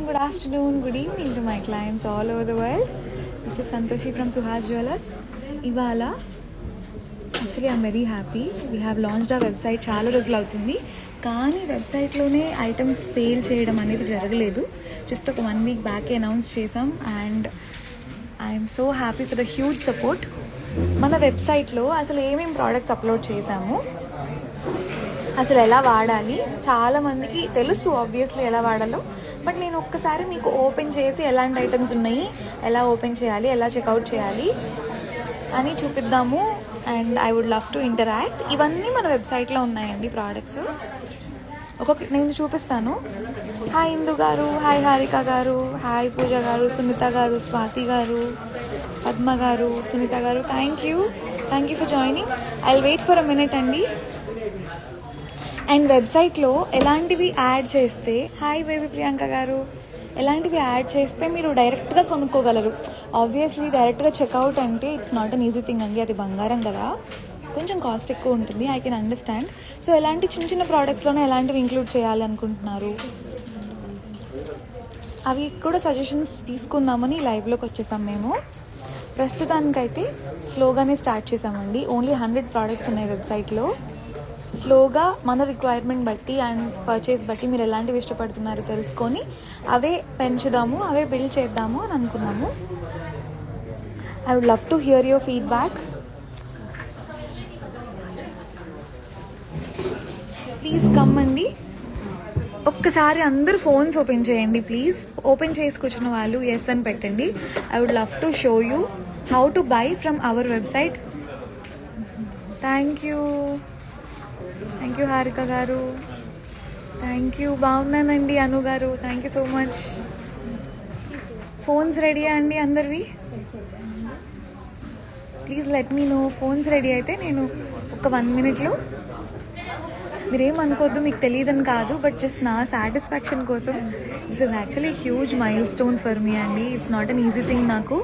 good afternoon, good evening to my clients all over the world. This is Santoshi from Suhas Jewellers. Ivala, actually I'm very happy. We have launched our website చాలా రోజులు అవుతుంది, కానీ వెబ్సైట్లోనే items sale చేయడం అనేది జరగలేదు. Just ఒక 1 week బ్యాకే announce చేసాం and I'm so happy for the huge support. మన వెబ్సైట్లో అసలు ఏమేమి ప్రోడక్ట్స్ అప్లోడ్ చేసాము, అసలు ఎలా వాడాలి, చాలామందికి తెలుసు ఆబ్వియస్లీ ఎలా వాడాలో, బట్ నేను ఒక్కసారి మీకు ఓపెన్ చేసి ఎలాంటి ఐటమ్స్ ఉన్నాయి, ఎలా ఓపెన్ చేయాలి, ఎలా చెక్అవుట్ చేయాలి అని చూపిద్దాము. And I would love to interact. ఇవన్నీ మన వెబ్సైట్లో ఉన్నాయండి ప్రోడక్ట్స్. ఒక్కొక్క నేను చూపిస్తాను. హాయ్ ఇందు గారు, హాయ్ హారిక గారు, హాయ్ పూజ గారు, సుమిత గారు, స్వాతి గారు, Padma garu, Sunitha garu, thank you for joining. I will wait for a minute అండి. అండ్ వెబ్సైట్లో ఎలాంటివి యాడ్ చేస్తే, హాయ్ బేబీ ప్రియాంక గారు, ఎలాంటివి యాడ్ చేస్తే మీరు డైరెక్ట్గా కొనుక్కోగలరు. ఆబ్వియస్లీ డైరెక్ట్గా చెక్అవుట్ అంటే it's not an easy thing అండి, అది బంగారం కదా, కొంచెం కాస్ట్ ఎక్కువ ఉంటుంది, ఐ కెన్ అండర్స్టాండ్. సో ఎలాంటి చిన్న చిన్న ప్రోడక్ట్స్లోనే ఎలాంటివి ఇంక్లూడ్ చేయాలి అనుకుంటున్నారు, అవి కూడా సజెషన్స్ తీసుకుందామని లైవ్లోకి వచ్చేసాం మేము. ప్రస్తుతానికైతే స్లోగానే స్టార్ట్ చేసామండి. ఓన్లీ 100 ప్రోడక్ట్స్ ఉన్నాయి వెబ్సైట్లో. స్లోగా మన రిక్వైర్మెంట్ బట్టి అండ్ పర్చేస్ బట్టి మీరు ఎలాంటివి ఇష్టపడుతున్నారో తెలుసుకొని అవే పెంచుదాము, అవే బిల్డ్ చేద్దాము అని అనుకున్నాము. I would love to hear your feedback. Please come అండి. ఒక్కసారి అందరు ఫోన్స్ ఓపెన్ చేయండి ప్లీజ్. ఓపెన్ చేసుకొచ్చిన వాళ్ళు ఎస్ అని పెట్టండి. I would love to show you how to buy from our website. Thank you Harika garu, thank you. బాగున్నానండి Anu garu, thank you so much. Phones రెడీయా అండి అందరివి? Please let me know. Phones ready అయితే నేను ఒక 1 minute మీరేమనుకోవద్దు, మీకు తెలియదని కాదు, బట్ జస్ట్ నా సాటిస్ఫాక్షన్ కోసం. It's actually huge milestone for me అండి. It's not an easy thing నాకు,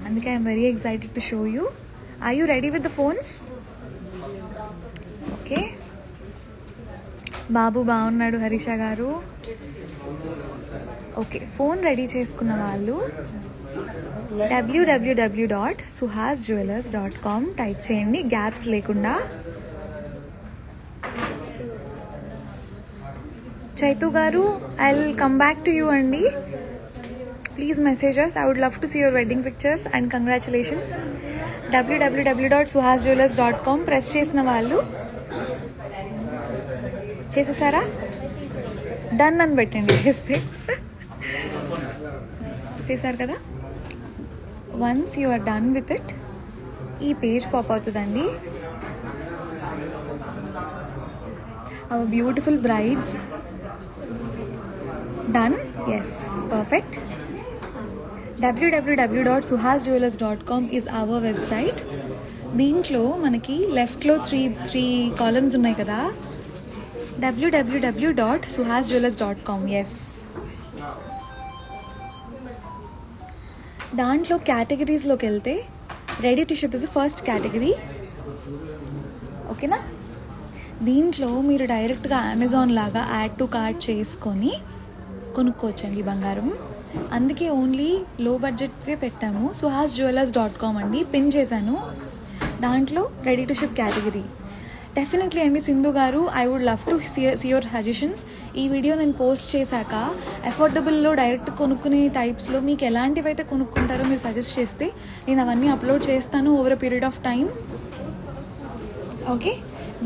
అందుకే I'm very excited to show you. Are you ready with the phones? Okay, బాబు బాగున్నాడు, హరీష గారు. ఓకే, ఫోన్ రెడీ చేసుకున్న వాళ్ళు www.suhasjewellers.com టైప్ చేయండి, గ్యాప్స్ లేకుండా. చైతు గారు, I will come back to you అండి. Please message us. I would love to see your wedding pictures and congratulations. www.suhasjewellers.com press చేసిన వాళ్ళు చేసేసారా? డన్ అని పెట్టండి చేస్తే. చేశారు కదా? Once you are done with it, ఈ పేజ్ పాప్ అవుతుందండి. Our beautiful brides done. Yes, perfect. www.suhasjewellers.com is our website. దీంట్లో మనకి లెఫ్ట్లో త్రీ కాలమ్స్ ఉన్నాయి కదా, www.suhasjewellers.com. ఎస్, దాంట్లో కేటగిరీస్లోకి వెళ్తే ready to ship is the first category. ఓకేనా? దీంట్లో మీరు డైరెక్ట్గా అమెజాన్ లాగా యాడ్ టు కార్ట్ చేసుకొని కొనుక్కోవచ్చండి బంగారం. అందుకే ఓన్లీ లో బడ్జెట్వే పెట్టాము. suhasjewellers.com అండి, పిన్ చేశాను. దాంట్లో ready to ship category. Definitely అండి Sindhu garu, I would love to see your suggestions. ఈ వీడియో నేను పోస్ట్ చేశాక అఫోర్డబుల్లో డైరెక్ట్ కొనుక్కునే టైప్స్లో మీకు ఎలాంటివి అయితే కొనుక్కుంటారో మీరు సజెస్ట్ చేస్తే నేను అవన్నీ అప్లోడ్ చేస్తాను over a period of time. Okay,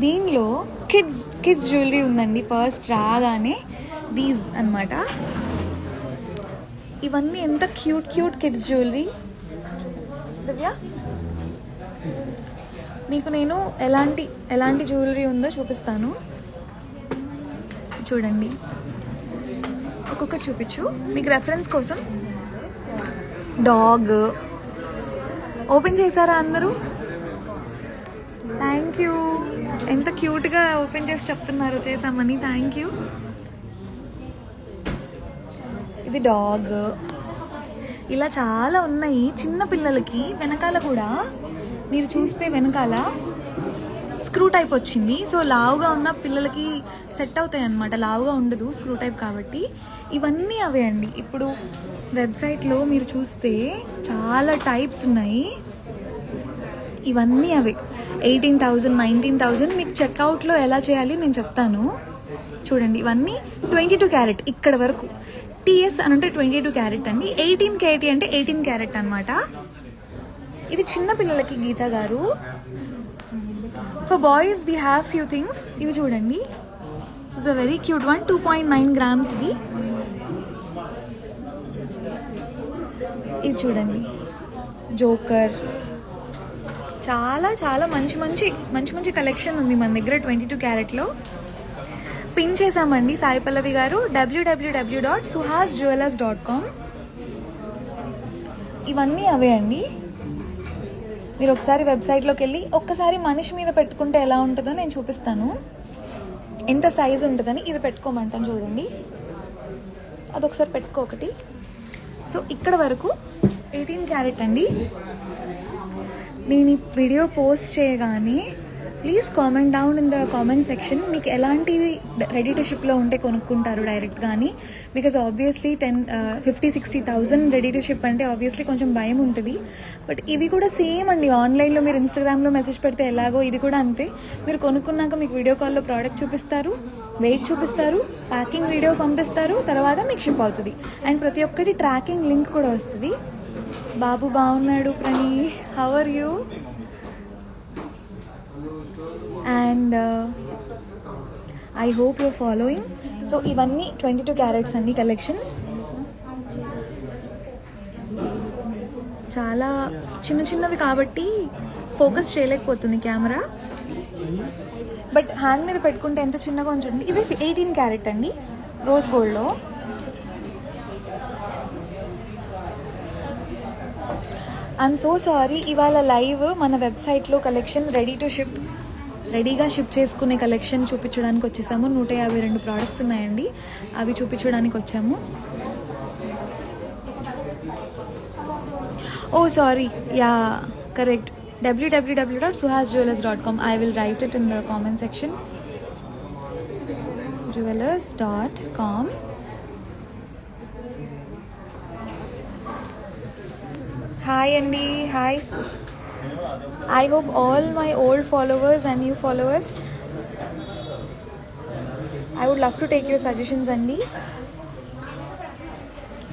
దీనిలో కిడ్స్ జ్యువెలరీ ఉందండి. ఫస్ట్ రాగానే దీస్ అన్నమాట. ఇవన్నీ ఎంత క్యూట్ కిడ్స్ జ్యువెలరీ. దివ్య, మీకు నేను ఎలాంటి జ్యువెలరీ ఉందో చూపిస్తాను, చూడండి. ఒక్కొక్కటి చూపించు మీకు రెఫరెన్స్ కోసం. డాగ్ ఓపెన్ చేశారా అందరూ? Thank you. ఎంత క్యూట్గా ఓపెన్ చేసి చెప్తున్నారు చేసామని. Thank you. ఇది డాగ్. ఇలా చాలా ఉన్నాయి చిన్న పిల్లలకి. వెనకాల కూడా మీరు చూస్తే వెనకాల స్క్రూ టైప్ వచ్చింది. సో లావుగా ఉన్న పిల్లలకి సెట్ అవుతాయి అన్నమాట, లావుగా ఉండదు స్క్రూ టైప్ కాబట్టి. ఇవన్నీ అవే అండి. ఇప్పుడు వెబ్సైట్లో మీరు చూస్తే చాలా టైప్స్ ఉన్నాయి, ఇవన్నీ అవే. 18,000, 19,000. మీకు చెక్అవుట్లో ఎలా చేయాలి నేను చెప్తాను చూడండి. ఇవన్నీ 22 క్యారెట్ ఇక్కడ వరకు. టీఎస్ అని అంటే 22 క్యారెట్ అండి. 18 KT అంటే 18 క్యారెట్ అనమాట. ఇవి చిన్న పిల్లలకి గీత గారు. For boys we have few things. ఇది చూడండి, this is a very cute one. 2.9 grams ఇది. ఇది చూడండి, జోకర్. చాలా చాలా మంచి మంచి మంచి మంచి కలెక్షన్ ఉంది మన దగ్గర 22 క్యారెట్లో. పిన్ చేసామండి సాయి పల్లవి గారు, www.suhasjewellers.com. ఇవన్నీ అవే అండి. మీరు ఒకసారి వెబ్సైట్లోకి వెళ్ళి ఒక్కసారి మనిషి మీద పెట్టుకుంటే ఎలా ఉంటుందో నేను చూపిస్తాను, ఎంత సైజు ఉంటుందని. ఇది పెట్టుకోమంటాను చూడండి, అదొకసారి పెట్టుకో ఒకటి. సో ఇక్కడ వరకు 18 క్యారెట్ అండి. నేను ఈ వీడియో పోస్ట్ చేయగానే please comment down in the comment section మీకు ఎలాంటివి రెడీ టు షిప్లో ఉంటే కొనుక్కుంటారు డైరెక్ట్ కానీ. Because obviously 50,000-60,000 ready to ship అంటే ఆబ్వియస్లీ కొంచెం భయం ఉంటుంది. బట్ ఇవి కూడా సేమ్ అండి, ఆన్లైన్లో మీరు ఇన్స్టాగ్రామ్లో మెసేజ్ పెడితే ఎలాగో ఇది కూడా అంతే. మీరు కొనుక్కున్నాక మీకు వీడియో కాల్లో ప్రోడక్ట్ చూపిస్తారు, వెయిట్ చూపిస్తారు, ప్యాకింగ్ వీడియో పంపిస్తారు, తర్వాత మీకు షిప్ అవుతుంది. అండ్ ప్రతి ఒక్కటి ట్రాకింగ్ లింక్ కూడా వస్తుంది. బాబు బాగున్నాడు Prani, how are you? And I hope your following. So ఇవన్నీ 22 క్యారెట్స్ అండి కలెక్షన్స్. చాలా చిన్న చిన్నవి కాబట్టి ఫోకస్ చేయలేకపోతుంది కెమెరా, బట్ హ్యాండ్ మీద పెట్టుకుంటే ఎంత చిన్నగా ఉంచండి. ఇది 18 క్యారెట్ అండి, రోజ్ గోల్డ్లో. ఐఎమ్ సో సారీ, ఇవాళ లైవ్ మన వెబ్సైట్లో కలెక్షన్ రెడీగా షిప్ చేసుకునే కలెక్షన్ చూపించడానికి వచ్చేసాము. 152 ప్రోడక్ట్స్ ఉన్నాయండి, అవి చూపించడానికి వచ్చాము. Oh sorry, yeah correct, www.suhasjewellers.com. I will write it in the comment section. jewellers.com. Hi Andy, hi. I hope all my old followers and new followers, I would love to take your suggestions అండి.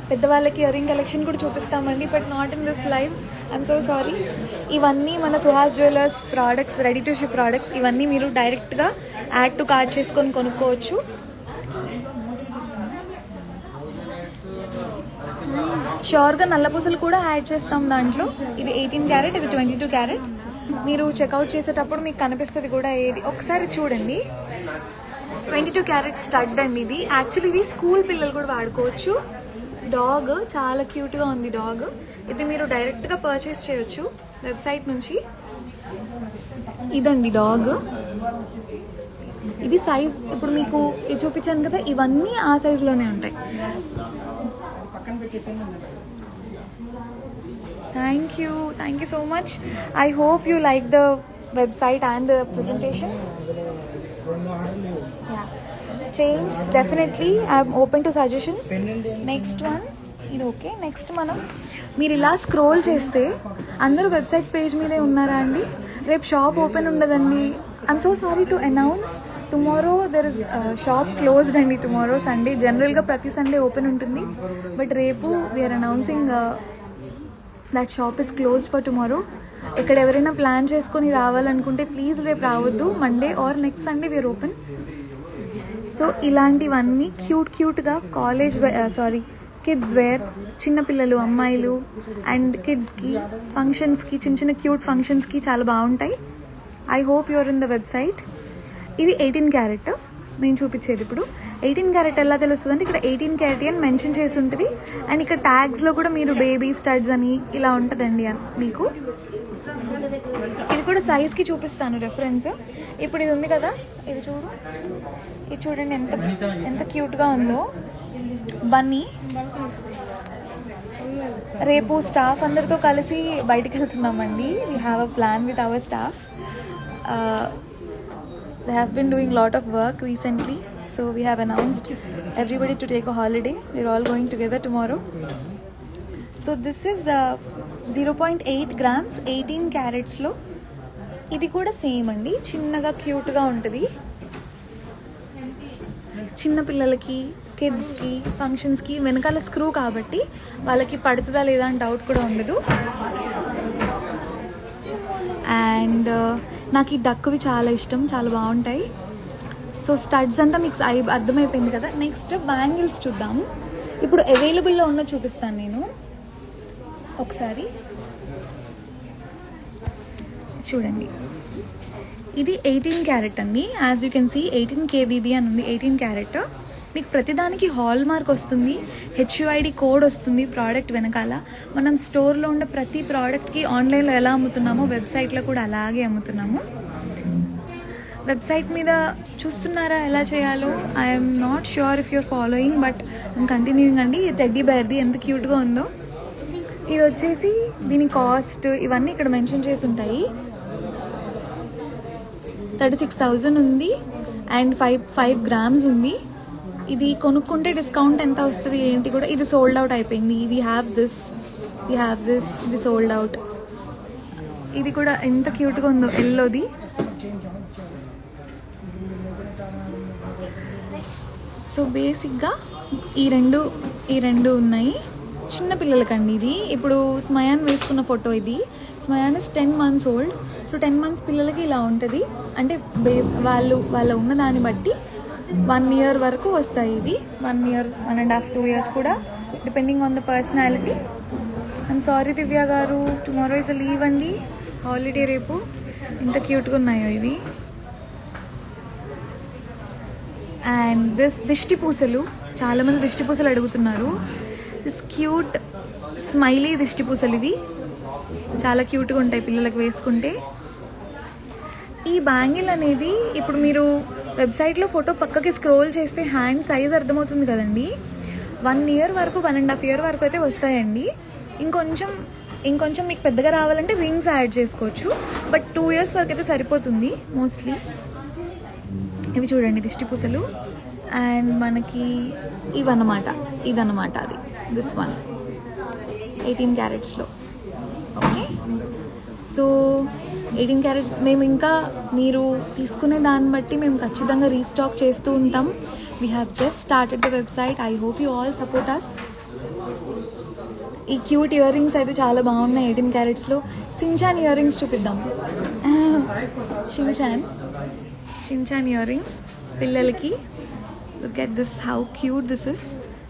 పెద్దవాళ్ళకి earring collection కూడా చూపిస్తామండి, but not in this live. I'm so sorry. ఇవన్నీ మన Suhas jewellers products, ready to ship products. ఇవన్నీ మీరు డైరెక్ట్గా add to cart చేసుకొని కొనుక్కోవచ్చు. ష్యూర్గా నల్లపూసలు కూడా యాడ్ చేస్తాం దాంట్లో. ఇది 18 క్యారెట్, ఇది 22 క్యారెట్. మీరు చెక్అవుట్ చేసేటప్పుడు మీకు కనిపిస్తుంది కూడా ఏది, ఒకసారి చూడండి. 22 క్యారెట్ స్టడ్ అండి ఇది. యాక్చువల్లీ ఇది స్కూల్ పిల్లలు కూడా వాడుకోవచ్చు. డాగ్ చాలా క్యూట్గా ఉంది డాగ్. ఇది మీరు డైరెక్ట్గా పర్చేస్ చేయొచ్చు వెబ్సైట్ నుంచి. ఇదండి డాగ్. ఇది సైజ్ ఇప్పుడు మీకు ఇది చూపించాను కదా, ఇవన్నీ ఆ సైజులోనే ఉంటాయి. Thank you so much. I hope you like the website and the presentation. Yeah, chains definitely I'm open to suggestions. Next one, ఇది ఓకే. నెక్స్ట్ మనం మీరు ఇలా స్క్రోల్ చేస్తే అందరూ వెబ్సైట్ పేజ్ మీదే ఉన్నారా అండి? రేపు షాప్ ఓపెన్ ఉండదండి. I'm so sorry to announce, tomorrow there is shop closed అండి. టుమారో సండే, జనరల్గా ప్రతి సండే ఓపెన్ ఉంటుంది, బట్ రేపు we're announcing that shop is closed for tomorrow. ఇక్కడ ఎవరైనా ప్లాన్ చేసుకొని రావాలనుకుంటే ప్లీజ్ రేపు రావద్దు. Monday or next Sunday we're open. So ఇలాంటివన్నీ క్యూట్గా కాలేజ్ కిడ్స్ వేర్, చిన్నపిల్లలు, అమ్మాయిలు అండ్ కిడ్స్కి ఫంక్షన్స్కి, చిన్న క్యూట్ ఫంక్షన్స్కి చాలా బాగుంటాయి. I hope you're in the website. ఇది 18 క్యారెట్ మేము చూపించేది. ఇప్పుడు 18 క్యారెట్ ఎలా తెలుస్తుంది అంటే ఇక్కడ 18 క్యారెట్ అని మెన్షన్ చేసి ఉంటుంది. అండ్ ఇక్కడ ట్యాగ్స్లో కూడా మీరు బేబీ స్టడ్స్ అని ఇలా ఉంటుందండి మీకు. ఇది కూడా సైజ్కి చూపిస్తాను రెఫరెన్స్. ఇప్పుడు ఇది ఉంది కదా, ఇది చూడండి ఎంత క్యూట్గా ఉందో బన్నీ. రేపు స్టాఫ్ అందరితో కలిసి బయటికి వెళ్తున్నామండి. We have a plan with our staff. They have been doing a lot of work recently. So we have announced everybody to take a holiday. We're all going together tomorrow. So this is 0.8 grams 18 carats లో. ఇది కూడా same అండి, చిన్నగా క్యూట్గా ఉంటుంది. చిన్న పిల్లలకి, కిడ్స్కి, ఫంక్షన్స్కి వెనకాల స్క్రూ కాబట్టి వాళ్ళకి పడుతుందా లేదా అని డౌట్ కూడా ఉండదు. అండ్ నాకు ఈ డక్కువి చాలా ఇష్టం, చాలా బాగుంటాయి. సో స్టడ్స్ అంతా మీకు అర్థమైపోయింది కదా. నెక్స్ట్ బ్యాంగిల్స్ చూద్దాం. ఇప్పుడు అవైలబుల్లో ఉన్న చూపిస్తాను నేను ఒకసారి. చూడండి, ఇది 18 క్యారెట్ అండి. As you can see 18 KBB అని ఉంది. 18 క్యారెట్. మీకు ప్రతిదానికి హాల్ మార్క్ వస్తుంది, HUID కోడ్ వస్తుంది ప్రోడక్ట్ వెనకాల. మనం స్టోర్లో ఉండే ప్రతి ప్రోడక్ట్కి ఆన్లైన్లో ఎలా అమ్ముతున్నామో వెబ్సైట్లో కూడా అలాగే అమ్ముతున్నాము. వెబ్సైట్ మీద చూస్తున్నారా ఎలా చేయాలో? I'm not sure if you're following, but I'm continuing అండి. ఈ టెడ్డీ బేర్ది ఎంత క్యూట్గా ఉందో. ఇది వచ్చేసి దీని కాస్ట్ ఇవన్నీ ఇక్కడ మెన్షన్ చేసి ఉంటాయి. 36,000 ఉంది అండ్ 5 grams ఉంది. ఇది కొనుక్కుంటే డిస్కౌంట్ ఎంత వస్తుంది ఏంటి కూడా. ఇది సోల్డ్ అవుట్ అయిపోయింది. వీ హ్యావ్ దిస్, ఇది సోల్డ్ అవుట్. ఇది కూడా ఎంత క్యూట్గా ఉందో, ఎల్లోది. సో బేసిక్గా ఈ రెండు ఉన్నాయి చిన్న పిల్లలకండి. ఇది ఇప్పుడు స్మయాన్ వేసుకున్న ఫోటో. ఇది Smayan is 10 months old. So 10 months పిల్లలకి ఇలా ఉంటుంది. అంటే వాళ్ళ ఉన్న దాన్ని బట్టి 1 year వరకు వస్తాయి. ఇది 1 year, 1.5, 2 years కూడా, depending on the personality. I'm sorry Divya గారు, టుమారో ఇస్ అ లీవ్ అండి, హాలిడే రేపు. ఎంత క్యూట్గా ఉన్నాయో ఇవి. అండ్ దిష్టి పూసలు, చాలామంది దిష్టి పూసలు అడుగుతున్నారు. దిస్ క్యూట్ స్మైలీ దిష్టి పూసలు. ఇవి చాలా క్యూట్గా ఉంటాయి పిల్లలకు వేసుకుంటే. ఈ బ్యాంగిల్ అనేది ఇప్పుడు మీరు వెబ్సైట్లో ఫోటో పక్కకి స్క్రోల్ చేస్తే హ్యాండ్ సైజ్ అర్థమవుతుంది కదండి. 1 year వరకు, 1.5 year వరకు అయితే వస్తాయండి. ఇంకొంచెం మీకు పెద్దగా రావాలంటే రింగ్స్ యాడ్ చేసుకోవచ్చు. బట్ 2 years వరకు అయితే సరిపోతుంది మోస్ట్లీ. ఇవి చూడండి దిష్టి పూసలు. అండ్ మనకి ఇదన్నమాట అది దిస్ వన్ 18 క్యారెట్స్లో. ఓకే, సో 18 క్యారెట్స్ మేము ఇంకా మీరు తీసుకునే దాన్ని బట్టి మేము ఖచ్చితంగా రీస్టాక్ చేస్తూ ఉంటాం. We have just started the website. I hope you all support us. ఈ క్యూట్ ఇయర్ రింగ్స్ అయితే చాలా బాగున్నాయి 18 క్యారెట్స్లో. షిన్చాన్ ఇయర్ రింగ్స్ చూపిద్దాం. షిన్చాన్ ఇయర్ రింగ్స్ పిల్లలకి. Look at this, how cute this is.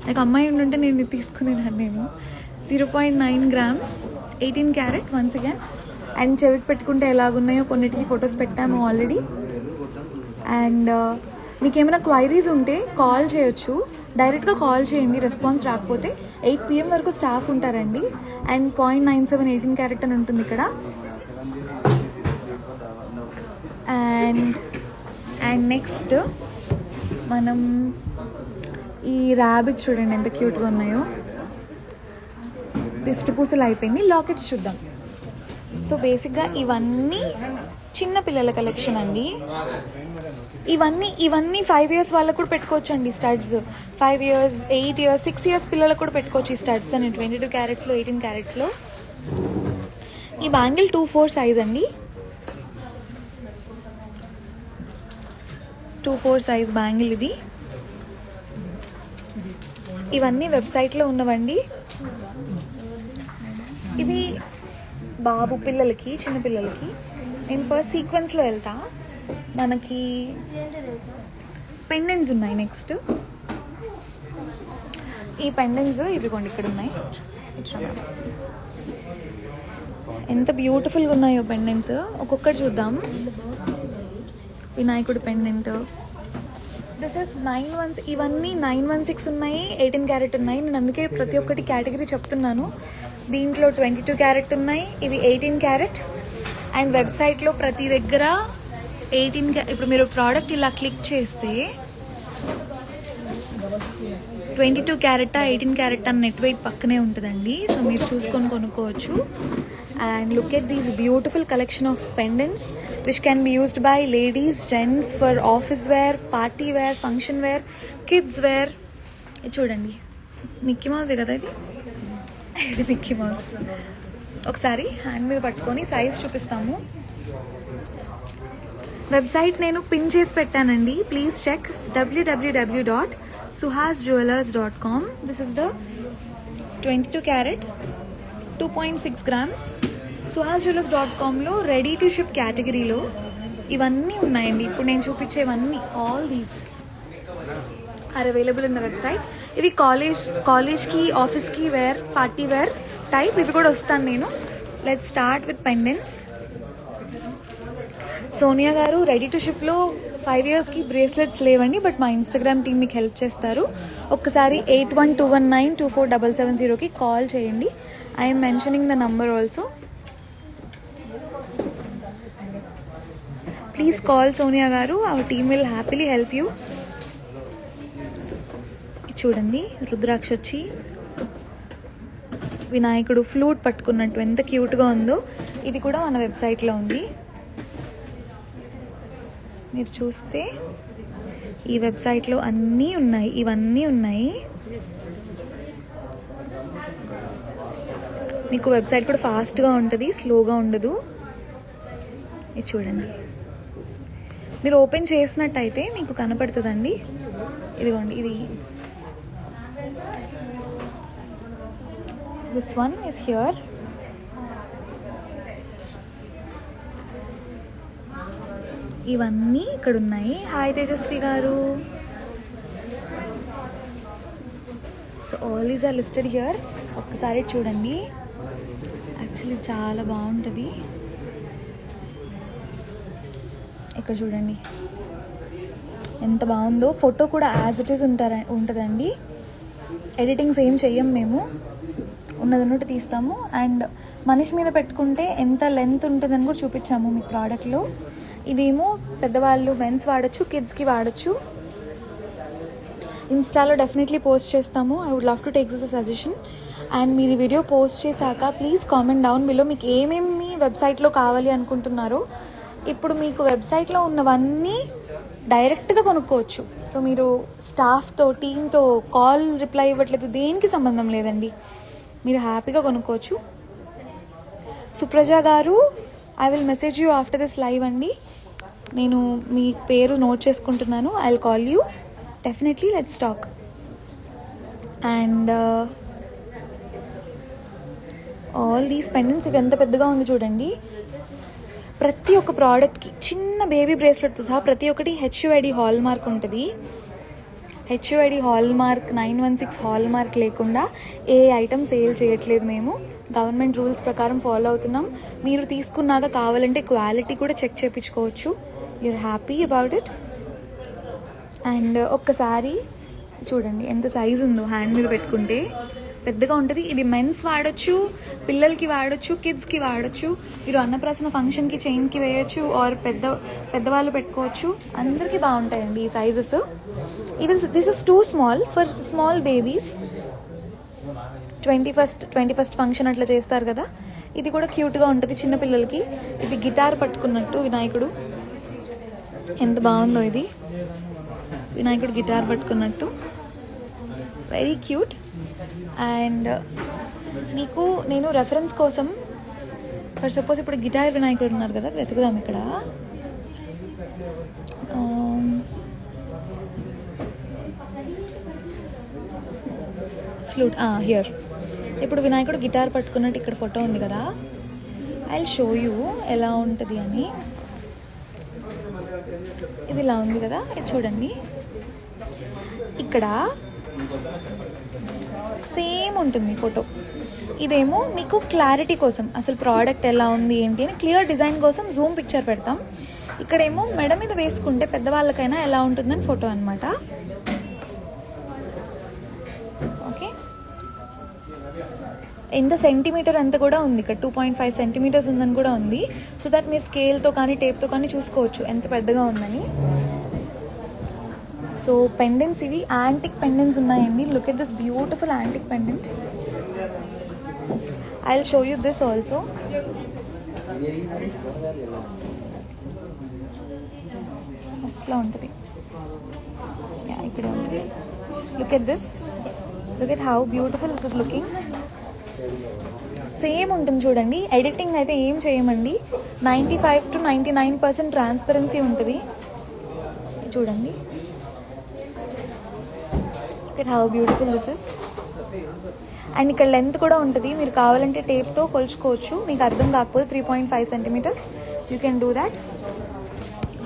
నాకు అమ్మాయి ఉంటుంటే నేను ఇది తీసుకునేదాన్నేమో. 0.9 grams 18 carat once again. And చెవికి పెట్టుకుంటే ఎలాగున్నాయో కొన్నిటికి ఫొటోస్ పెట్టాము ఆల్రెడీ. అండ్ మీకు ఏమైనా క్వైరీస్ ఉంటే కాల్ చేయొచ్చు, డైరెక్ట్గా కాల్ చేయండి. రెస్పాన్స్ రాకపోతే 8 PM వరకు స్టాఫ్ ఉంటారండి. అండ్ 0.97 18 క్యారెట్ అని ఉంటుంది ఇక్కడ. అండ్ నెక్స్ట్ మనం ఈ ర్యాబిట్స్ చూడండి ఎంత క్యూట్గా ఉన్నాయో. దిష్టి పూసలు అయిపోయింది. లాకెట్స్ చూద్దాం. సో బేసిక్గా ఇవన్నీ చిన్న పిల్లల కలెక్షన్ అండి. ఇవన్నీ 5 years వాళ్ళకు కూడా పెట్టుకోవచ్చు అండి. స్టడ్స్ 5 years, 8 years, 6 years పిల్లలకు కూడా పెట్టుకోవచ్చు ఈ స్టడ్స్ అని. 22 క్యారెట్స్లో 18 క్యారెట్స్లో. ఈ బ్యాంగిల్ 2/4 సైజ్ అండి. 2/4 సైజ్ బ్యాంగిల్ ఇది. ఇవన్నీ వెబ్సైట్లో ఉన్నవండి. ఇవి బాబు పిల్లలకి, చిన్న పిల్లలకి. నేను ఫస్ట్ సీక్వెన్స్లో వెళ్తా. మనకి పెండెంట్స్ ఉన్నాయి. నెక్స్ట్ ఈ పెండెంట్స్ ఇవిగోండి ఇక్కడ ఉన్నాయి. ఎంత బ్యూటిఫుల్గా ఉన్నాయో పెండెంట్స్. ఒక్కొక్కటి చూద్దాం. వినాయకుడు పెండెంట్. This is 916. ఇవన్నీ 916 ఉన్నాయి, 18 క్యారెట్ ఉన్నాయి. నేను అందుకే ప్రతి ఒక్కటి కేటగిరీ చెప్తున్నాను. దీంట్లో 22 క్యారెట్ ఉన్నాయి, ఇవి 18 క్యారెట్. అండ్ వెబ్సైట్లో ప్రతి దగ్గర 18. ఇప్పుడు మీరు ప్రోడక్ట్ ఇలా క్లిక్ చేస్తే 22 క్యారెట్టా 18 క్యారెట్ అని నెట్ వెయిట్ పక్కనే ఉంటుందండి. సో మీరు చూసుకొని కొనుక్కోవచ్చు. And look at these beautiful collection of pendants which can be used by ladies, gents, for office wear, party wear, function wear, kids wear. ఇది చూడండి, మిక్కీ మౌస్ కదా ఇది. ఇది మిక్కీ మౌస్. ఒకసారి హ్యాండ్ మీద పట్టుకొని సైజ్ చూపిస్తాము. వెబ్సైట్ నేను పిన్ చేసి పెట్టానండి, please check www.suhasjewelers.com. This is the 22 carat 2.6 grams. suhasjewelers.comలో రెడీ టు షిప్ కేటగిరీలో ఇవన్నీ ఉన్నాయండి. ఇప్పుడు నేను చూపించేవన్నీ all these are available in the website. ఇవి కాలేజ్కి ఆఫీస్కి వేర్, పార్టీ వేర్ టైప్ ఇవి కూడా వస్తాను నేను. Let's start with pendants. Sonia గారు రెడీ టు షిప్లో 5 yearsకి బ్రేస్లెట్స్ లేవండి, బట్ మా ఇన్స్టాగ్రామ్ టీమ్ మీకు హెల్ప్ చేస్తారు. ఒక్కసారి 8121924770కి కాల్ చేయండి. I'm mentioning the number also. Please call Sonia గారు, our team will happily help you. చూడండి, రుద్రాక్ష వచ్చి వినాయకుడు ఫ్లూట్ పట్టుకున్నట్టు ఎంత క్యూట్గా ఉందో. ఇది కూడా మన వెబ్సైట్లో ఉంది. మీరు చూస్తే ఈ వెబ్సైట్లో అన్నీ ఉన్నాయి, ఇవన్నీ ఉన్నాయి. మీకు వెబ్సైట్ కూడా ఫాస్ట్గా ఉంటుంది, స్లోగా ఉండదు. ఇది చూడండి, మీరు ఓపెన్ చేసినట్టయితే మీకు కనపడుతుందండి. ఇదిగోండి, ఇది దిస్ వన్ ఇస్ హియర్. ఇవన్నీ ఇక్కడ ఉన్నాయి. Hi Tejaswi garu. So all these are listed here. ఒక్కసారి చూడండి, యాక్చువల్లీ చాలా బాగుంటుంది. ఇక్కడ చూడండి ఎంత బాగుందో. ఫోటో కూడా యాజ్ ఇట్ ఈస్ ఉంటుందండి. ఎడిటింగ్స్ ఏం చెయ్యం మేము, ఉన్నదన్నట్టు తీస్తాము. అండ్ మనిషి మీద పెట్టుకుంటే ఎంత లెంత్ ఉంటుందని కూడా చూపించాము మీ ప్రోడక్ట్లో. ఇదేమో పెద్దవాళ్ళు మెన్స్ వాడచ్చు, కిడ్స్కి వాడచ్చు. ఇన్స్టాలో డెఫినెట్లీ పోస్ట్ చేస్తాము. I would love to take this suggestion. And మీరు ఈ వీడియో పోస్ట్ చేశాక ప్లీజ్ కామెంట్ డౌన్ బిలో మీకు ఏమేమి వెబ్సైట్లో కావాలి అనుకుంటున్నారో. ఇప్పుడు మీకు వెబ్సైట్లో ఉన్నవన్నీ డైరెక్ట్గా కొనుక్కోవచ్చు. సో మీరు స్టాఫ్తో, టీమ్తో కాల్ రిప్లై ఇవ్వట్లేదు, దేనికి సంబంధం లేదండి, మీరు హ్యాపీగా కొనుక్కోవచ్చు. సుప్రజ గారు, I will message you after this live అండి. నేను మీ పేరు నోట్ చేసుకుంటున్నాను. I will call you definitely. Let's talk. And all these pendants, ఇది ఎంత పెద్దగా ఉంది చూడండి. ప్రతి ఒక్క ప్రోడక్ట్కి చిన్న బేబీ బ్రేస్లెట్తో సహా ప్రతి ఒక్కటి HUID హాల్ మార్క్ ఉంటుంది. HUID hall mark 916 hall mark లేకుండా ఏ ఐటమ్ సేల్ చేయట్లేదు మేము. గవర్నమెంట్ రూల్స్ ప్రకారం ఫాలో అవుతున్నాం. మీరు తీసుకున్నాక కావాలంటే క్వాలిటీ కూడా చెక్ చేయించుకోవచ్చు. You're happy about it. And ఒక్కసారి చూడండి ఎంత సైజు ఉందో. హ్యాండ్ మీద పెట్టుకుంటే పెద్దగా ఉంటుంది. ఇది మెన్స్ వాడచ్చు, పిల్లలకి వాడచ్చు, కిడ్స్కి వాడచ్చు. మీరు అన్నప్రాసన ఫంక్షన్కి చైన్కి వేయచ్చు, ఆర్ పెద్దవాళ్ళు పెట్టుకోవచ్చు. అందరికీ బాగుంటాయండి ఈ sizes. Even this is two small for small babies. 21st function అట్లా చేస్తారు కదా, ఇది కూడా క్యూట్గా ఉంటుంది చిన్నపిల్లలకి. ఇది గిటార్ పట్టుకున్నట్టు వినాయకుడు, ఎంత బాగుందో ఇది. వినాయకుడు గిటార్ పట్టుకున్నట్టు, వెరీ క్యూట్. అండ్ మీకు నేను రెఫరెన్స్ కోసం, ఫర్ సపోజ్ ఇప్పుడు గిటార్ వినాయకుడు ఉన్నారు కదా, వెతుకుదాం ఇక్కడ. Flute here. ఇప్పుడు వినాయకుడు గిటార్ పట్టుకున్నట్టు ఇక్కడ ఫోటో ఉంది కదా, ఐ విల్ షో యూ ఎలా ఉంటుంది అని. ఇది ఇలా ఉంది కదా, ఇది చూడండి. ఇక్కడ సేమ్ ఉంటుంది ఫోటో. ఇదేమో మీకు క్లారిటీ కోసం, అసలు ప్రోడక్ట్ ఎలా ఉంది ఏంటి అని క్లియర్ డిజైన్ కోసం జూమ్ పిక్చర్ పెడతాం. ఇక్కడేమో మెడ మీద వేసుకుంటే పెద్దవాళ్ళకైనా ఎలా ఉంటుందని ఫోటో అనమాట. ఓకే, ఎంత సెంటీమీటర్ అంత కూడా ఉంది ఇక్కడ, 2.5 సెంటీమీటర్స్ ఉందని కూడా ఉంది. సో దట్ మీరు స్కేల్తో కానీ టేప్తో కానీ చూసుకోవచ్చు ఎంత పెద్దగా ఉందని. సో పెండెంట్స్, ఇవి యాంటిక్ పెండెంట్స్ ఉన్నాయండి. Look at this beautiful antique pendant. I will show you this also. ఫస్ట్లో ఉంటుంది, ఇక్కడే ఉంటుంది. Look at this, look at how beautiful this is looking. Same ఉంటుంది చూడండి. ఎడిటింగ్ అయితే ఏం చేయమండి. 95 to 99% ట్రాన్స్పరెన్సీ ఉంటుంది చూడండి. Look at how beautiful this is. And ఇక్కడ లెంత్ కూడా ఉంటుంది, మీరు కావాలంటే టేప్తో కొలుచుకోవచ్చు. మీకు అర్థం కాకపోతే 3.5 centimeters you can do that.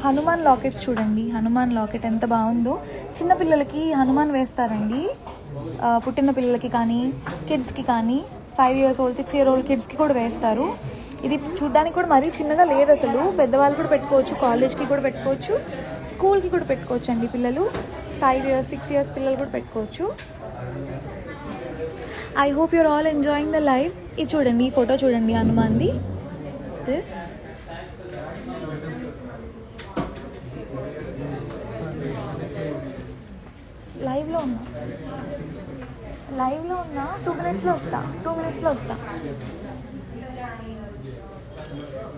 Hanuman lockets చూడండి. హనుమాన్ లాకెట్ ఎంత బాగుందో. చిన్నపిల్లలకి హనుమాన్ వేస్తారండి, పుట్టిన పిల్లలకి కానీ కిడ్స్కి కానీ, 5 years old 6 year old కిడ్స్కి కూడా వేస్తారు. ఇది చూడ్డానికి కూడా మరీ చిన్నగా లేదు అసలు. పెద్దవాళ్ళు కూడా పెట్టుకోవచ్చు, కాలేజ్కి కూడా పెట్టుకోవచ్చు, స్కూల్కి కూడా పెట్టుకోవచ్చు అండి. పిల్లలు 5 years 6 years పిల్లలు కూడా పెట్టుకోవచ్చు. I hope your all enjoying the live. ఇది చూడండి, ఈ ఫోటో చూడండి హనుమాన్ది. దిస్ లైవ్లో ఉన్నా 2 minutesలో వస్తా.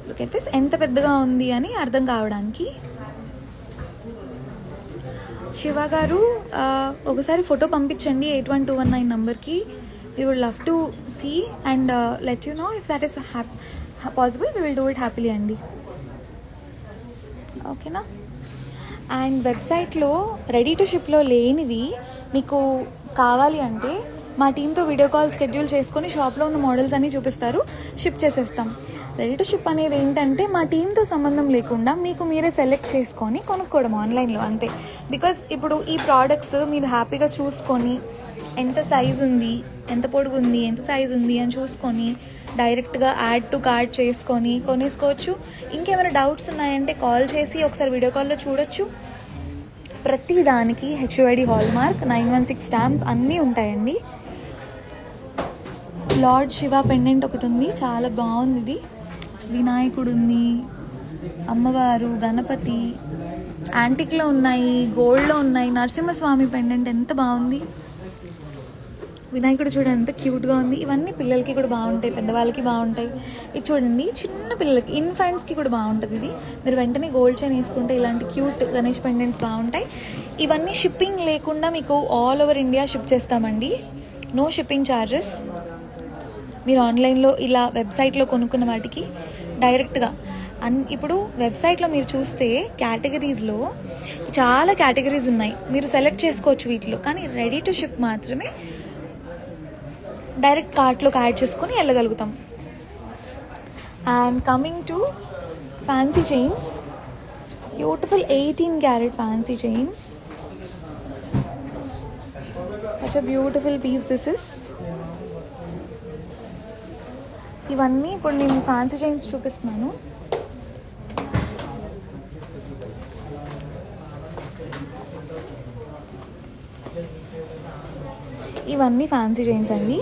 లుక్ ఎట్ దిస్, ఎంత పెద్దగా ఉంది అని అర్థం కావడానికి. శివ గారు ఒకసారి ఫోటో పంపించండి 81219 నంబర్కి. We would love to see and let you know if that is possible. We will do it happily అండి. ఓకేనా? అండ్ వెబ్సైట్లో రెడీ టు షిప్లో లేనివి మీకు కావాలి అంటే మా టీంతో వీడియో కాల్ స్కెడ్యూల్ చేసుకొని షాప్లో ఉన్న మోడల్స్ అన్నీ చూపిస్తారు, షిప్ చేసేస్తాం. రెడీ టు షిప్ అనేది ఏంటంటే మా టీంతో సంబంధం లేకుండా మీకు మీరే సెలెక్ట్ చేసుకొని కొనుక్కోవడం ఆన్లైన్లో, అంతే. బికాజ్ ఇప్పుడు ఈ ప్రోడక్ట్స్ మీరు హ్యాపీగా చూసుకొని ఎంత సైజ్ ఉంది, ఎంత పొడుగు ఉంది, ఎంత సైజ్ ఉంది అని చూసుకొని డైరెక్ట్గా యాడ్ టు కార్ట్ చేసుకొని కొనేసుకోవచ్చు. ఇంకేమైనా డౌట్స్ ఉన్నాయంటే కాల్ చేసి ఒకసారి వీడియో కాల్లో చూడొచ్చు. ప్రతి దానికి HUID హాల్మార్క్ 916 స్టాంప్ అన్నీ ఉంటాయండి. లార్డ్ శివ పెండెంట్ ఒకటి ఉంది, చాలా బాగుంది. ఇది వినాయకుడు ఉంది, అమ్మవారు, గణపతి యాంటిక్లో ఉన్నాయి, గోల్డ్లో ఉన్నాయి. నరసింహస్వామి పెండెంట్ ఎంత బాగుంది. వినాయకుడు చూడండి ఎంత క్యూట్గా ఉంది. ఇవన్నీ పిల్లలకి కూడా బాగుంటాయి, పెద్దవాళ్ళకి బాగుంటాయి. ఇది చూడండి, చిన్న పిల్లలకి ఇన్ఫాంట్స్కి కూడా బాగుంటుంది. ఇది మీరు వెంటనే గోల్డ్ చైన్ వేసుకుంటే ఇలాంటి క్యూట్ గణేష్ పెండెంట్స్ బాగుంటాయి. ఇవన్నీ షిప్పింగ్ లేకుండా మీకు ఆల్ ఓవర్ ఇండియా షిప్ చేస్తామండి. No shipping charges. మీరు ఆన్లైన్లో ఇలా వెబ్సైట్లో కొనుక్కున్న వాటికి డైరెక్ట్గా ఇప్పుడు వెబ్సైట్లో మీరు చూస్తే కేటగిరీస్లో చాలా కేటగిరీస్ ఉన్నాయి, మీరు సెలెక్ట్ చేసుకోవచ్చు వీటిలో. కానీ రెడీ టు షిప్ మాత్రమే డైరెక్ట్ కార్ట్లోకి యాడ్ చేసుకొని వెళ్ళగలుగుతాం. And coming to fancy chains, beautiful 18 karat fancy chains. Such a beautiful piece this is. ఇవన్నీ ఇప్పుడు నేను ఫ్యాన్సీ చైన్స్ చూపిస్తున్నాను. ఇవన్నీ ఫ్యాన్సీ చైన్స్ అండి.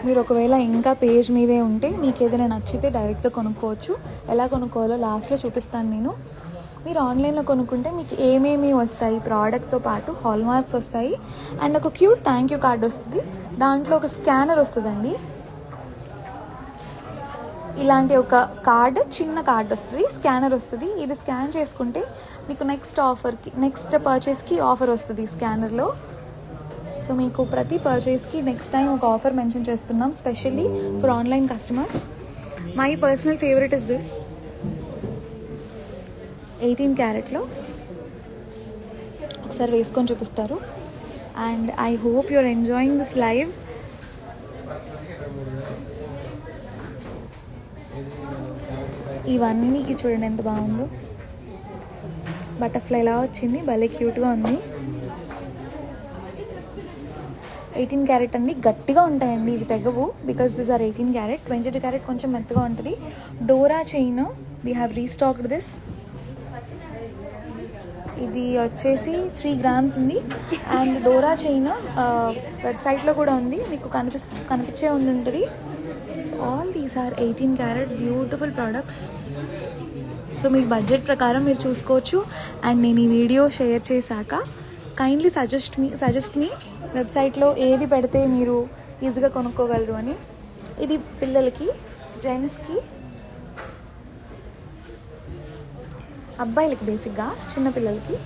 మీరు ఒకవేళ ఇంకా పేజ్ మీదే ఉంటే మీకు ఏదైనా నచ్చితే డైరెక్ట్గా కొనుక్కోవచ్చు. ఎలా కొనుక్కోవాలో లాస్ట్లో చూపిస్తాను నేను. మీరు ఆన్లైన్లో కొనుక్కుంటే మీకు ఏమేమి వస్తాయి, ప్రోడక్ట్తో పాటు హాల్ మార్క్స్ వస్తాయి అండ్ ఒక క్యూట్ థ్యాంక్ యూ కార్డ్ వస్తుంది. దాంట్లో ఒక స్కానర్ వస్తుందండి. ఇలాంటి ఒక కార్డ్, చిన్న కార్డ్ వస్తుంది, స్కానర్ వస్తుంది. ఇది స్కాన్ చేసుకుంటే మీకు నెక్స్ట్ పర్చేస్కి ఆఫర్ వస్తుంది స్కానర్లో. సో మీకు ప్రతి పర్చేస్కి నెక్స్ట్ టైం ఒక ఆఫర్ మెన్షన్ చేస్తున్నాం specially for online customers. My personal favourite is this 18 karatలో. ఒకసారి వేసుకొని చూపిస్తారు. And I hope you're enjoying this live. ఇవన్నీ చూడండి ఎంత బాగుందో. బటర్ఫ్లై లా వచ్చింది, భలే క్యూట్గా ఉంది. 18 karat అండి, గట్టిగా ఉంటాయండి ఇవి, తెగవు. Because this are 18 karat. 22 karat కొంచెం మెత్తగా ఉంటుంది. డోరా chain, we have restocked this. ఇది వచ్చేసి 3 grams ఉంది. అండ్ డోరా చైన్ వెబ్సైట్లో కూడా ఉంది, మీకు కనిపించే ఉంటుంది. So all these are 18 karat beautiful products. So మీ బడ్జెట్ ప్రకారం మీరు చూసుకోవచ్చు. అండ్ నేను ఈ వీడియో షేర్ చేశాక కైండ్లీ సజెస్ట్ మీ వెబ్సైట్లో ఏది పెడితే మీరు ఈజీగా కొనుక్కోగలరు అని. ఇది పిల్లలకి, జెంట్స్కి అబ్బాయిలకి బేసిక్గా చిన్నపిల్లలకి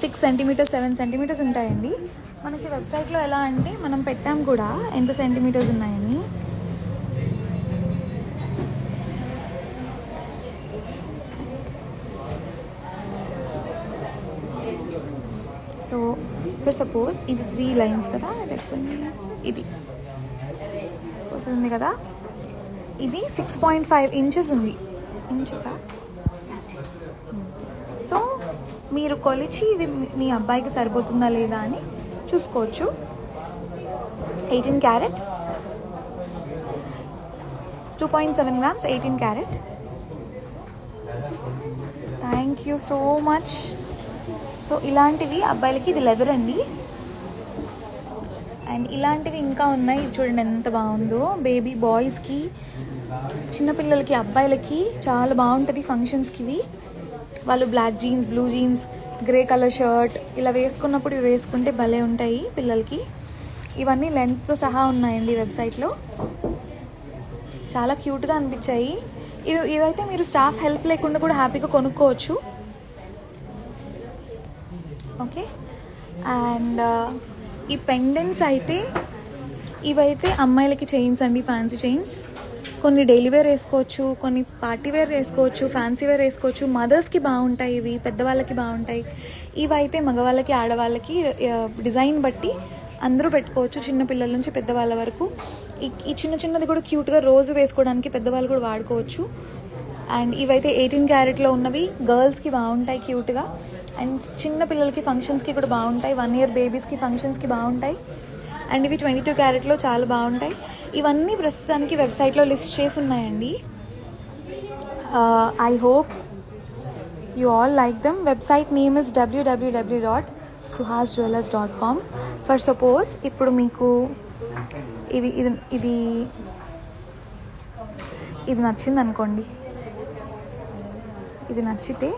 6 సెంటీమీటర్స్ 7 సెంటీమీటర్స్ ఉంటాయండి. మనకి వెబ్సైట్లో ఎలా అంటే మనం పెట్టాం కూడా ఎంత సెంటీమీటర్స్ ఉన్నాయని. సో ఫర్ సపోజ్ ఇది 3 లైన్స్ కదా, ఇది వస్తుంది కదా, ఇది 6.5 ఇంచెస్ ఉంది. ఇంచెసా? సో మీరు కొలిచి ఇది మీ అబ్బాయికి సరిపోతుందా లేదా అని చూసుకోవచ్చు. 18 carrot, 2.7 grams, 18 carrot. Thank you so much. So ఇలాంటివి అబ్బాయిలకి, ఇది లెదర్ అండి. అండ్ ఇలాంటివి ఇంకా ఉన్నాయి. ఇది చూడండి ఎంత బాగుందో. బేబీ బాయ్స్కి, చిన్నపిల్లలకి, అబ్బాయిలకి చాలా బాగుంటుంది ఫంక్షన్స్కి ఇవి. వాళ్ళు black jeans, blue jeans, grey colour shirt ఇలా వేసుకున్నప్పుడు ఇవి వేసుకుంటే భలే ఉంటాయి పిల్లలకి. ఇవన్నీ లెంత్తో సహా ఉన్నాయండి వెబ్సైట్లో. చాలా క్యూట్గా అనిపించాయి. ఇవైతే మీరు స్టాఫ్ హెల్ప్ లేకుండా కూడా హ్యాపీగా కొనుక్కోవచ్చు. ఓకే. అండ్ ఈ పెండెంట్స్ అయితే, ఇవైతే అమ్మాయిలకి చైన్స్ అండి, ఫ్యాన్సీ చైన్స్. కొన్ని డైలీ వేర్ వేసుకోవచ్చు, కొన్ని పార్టీ వేర్ వేసుకోవచ్చు, ఫ్యాన్సీ వేర్ వేసుకోవచ్చు. మదర్స్కి బాగుంటాయి ఇవి, పెద్దవాళ్ళకి బాగుంటాయి. ఇవైతే మగవాళ్ళకి, ఆడవాళ్ళకి డిజైన్ బట్టి అందరూ పెట్టుకోవచ్చు, చిన్నపిల్లల నుంచి పెద్దవాళ్ళ వరకు. ఈ చిన్న చిన్నది కూడా క్యూట్గా రోజు వేసుకోవడానికి పెద్దవాళ్ళు కూడా వాడుకోవచ్చు. అండ్ ఇవైతే 18 క్యారెట్లో ఉన్నవి గర్ల్స్కి బాగుంటాయి క్యూట్గా. అండ్ చిన్న పిల్లలకి ఫంక్షన్స్కి కూడా బాగుంటాయి. 1 year బేబీస్కి ఫంక్షన్స్కి బాగుంటాయి. అండ్ ఇవి 22 క్యారెట్లో చాలా బాగుంటాయి. ఇవన్నీ ప్రస్తుతానికి వెబ్సైట్లో లిస్ట్ చేసి ఉన్నాయండి. I hope you all like them. Website name is www.suhasjewellers.com. For suppose ఇప్పుడు మీకు ఇది నచ్చింది అనుకోండి, ఇది నచ్చితే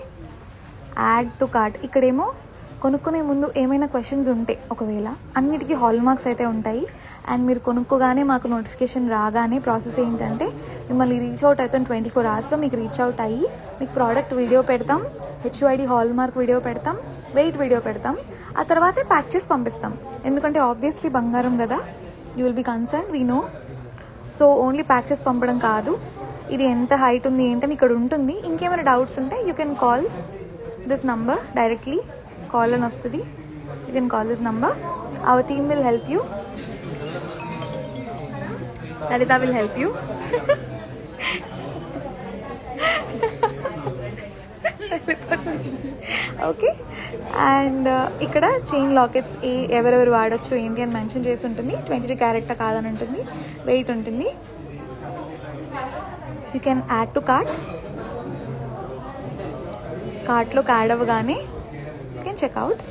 యాడ్ టు కార్ట్. ఇక్కడేమో కొనుక్కునే ముందు ఏమైనా క్వశ్చన్స్ ఉంటే, ఒకవేళ అన్నిటికీ హాల్ మార్క్స్ అయితే ఉంటాయి. అండ్ మీరు కొనుక్కోగానే మాకు నోటిఫికేషన్ రాగానే ప్రాసెస్ ఏంటంటే మిమ్మల్ని రీచ్ అవుట్ అవుతాం. 24 hours మీకు రీచ్ అవుట్ అయ్యి మీకు ప్రోడక్ట్ వీడియో పెడతాం, HUID హాల్ మార్క్ వీడియో పెడతాం, వెయిట్ వీడియో పెడతాం. ఆ తర్వాతే ప్యాక్ చేసి పంపిస్తాం. ఎందుకంటే ఆబ్వియస్లీ బంగారం కదా, you will be concern, we know. So only pack చేసి పంపడం కాదు, ఇది ఎంత హైట్ ఉంది ఏంటని ఇక్కడ ఉంటుంది. ఇంకేమైనా డౌట్స్ ఉంటే you can call this number directly. Call అని వస్తుంది, you can call this number. Hour team will help you. Lalitha will help you. Okay. And ఇక్కడ చైన్ లాకెట్స్ ఎవరెవరు వాడచ్చు ఏంటి అని మెన్షన్ చేసి ఉంటుంది. 22 క్యారెట్ కాదని ఉంటుంది, వెయిట్ ఉంటుంది. యూ కెన్ యాడ్ టు కార్ట్లోకి యాడ్ అవ్వగానే యూ కెన్ చెక్అవుట్.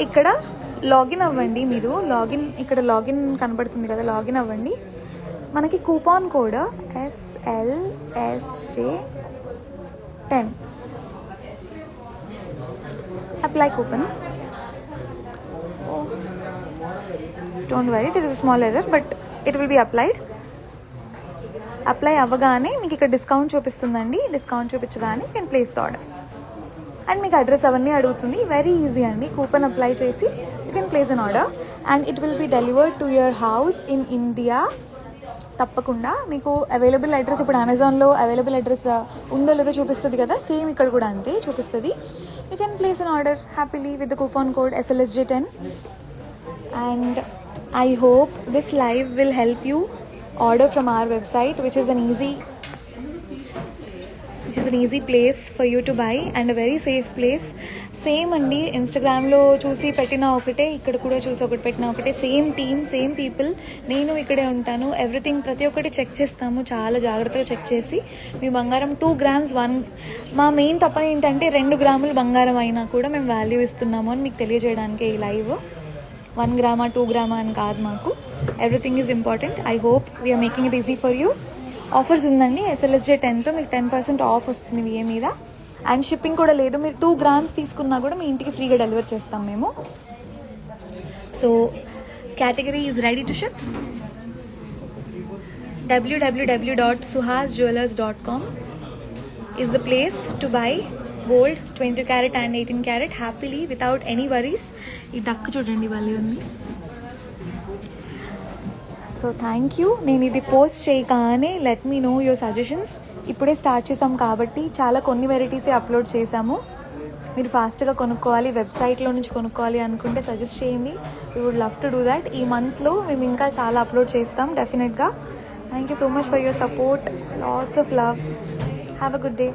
ఇక్కడ లాగిన్ అవ్వండి. మీరు ఇక్కడ లాగిన్ కనబడుతుంది కదా, లాగిన్ అవ్వండి. మనకి coupon code SLSJ10. Apply coupon. Don't worry, there is a small error but it will be applied. Apply అవ్వగానే మీకు ఇక్కడ డిస్కౌంట్ చూపిస్తుందండి. డిస్కౌంట్ చూపించగానే you can place the order. And మీకు అడ్రస్ అవన్నీ అడుగుతుంది. వెరీ ఈజీ అండి. కూపన్ అప్లై చేసి you can place an order and it will be delivered to your house in India. తప్పకుండా మీకు అవైలబుల్ అడ్రస్, ఇప్పుడు అమెజాన్లో అవైలబుల్ అడ్రస్ ఉందో లేదో చూపిస్తుంది కదా, సేమ్ ఇక్కడ కూడా అంతే చూపిస్తుంది. You can place an order happily with the coupon code SLSJ10. And I hope this live will help you order from our website, which is an easy place for you to buy and a very safe place. Same అండి, ఇన్స్టాగ్రామ్లో చూసి పెట్టిన ఒకటే, ఇక్కడ కూడా చూసి ఒకటి పెట్టిన ఒకటే. Same team, same people. నేను ఇక్కడే ఉంటాను. ఎవ్రీథింగ్ ప్రతి ఒక్కటి చెక్ చేస్తాము, చాలా జాగ్రత్తగా చెక్ చేసి మీ బంగారం 2 grams మా మెయిన్ తప్పని ఏంటంటే 2 గ్రాములు బంగారం అయినా కూడా మేము వాల్యూ ఇస్తున్నాము అని మీకు తెలియజేయడానికి ఈ లైవ్. 1 grama 2 grama అని కాదు, మాకు everything is important. I hope we're making it easy for you. Offers ఉందండి. SLSJ10తో మీకు 10% ఆఫ్ వస్తుంది VA మీద. అండ్ షిప్పింగ్ కూడా లేదు. మీరు 2 grams తీసుకున్నా కూడా మీ ఇంటికి ఫ్రీగా డెలివర్ చేస్తాం మేము. So category is ready to ship. www.suhasjewellers.com is the place to buy gold 20 carat and 18 carat happily without any worries. ఈ డక్ చూడండి భలే ఉంది. So thank you. నేను ఇది పోస్ట్ చేయగానే let me know your suggestions. ఇప్పుడే స్టార్ట్ చేసాం కాబట్టి చాలా కొన్ని వెరైటీసే అప్లోడ్ చేసాము. మీరు ఫాస్ట్గా కొనుక్కోవాలి, వెబ్సైట్లో నుంచి కొనుక్కోవాలి అనుకుంటే సజెస్ట్ చేయండి. We would love to do that. ఈ మంత్లో మేము ఇంకా చాలా అప్లోడ్ చేస్తాం డెఫినెట్గా. Thank you so much for your support. Lots of love. Have a good day.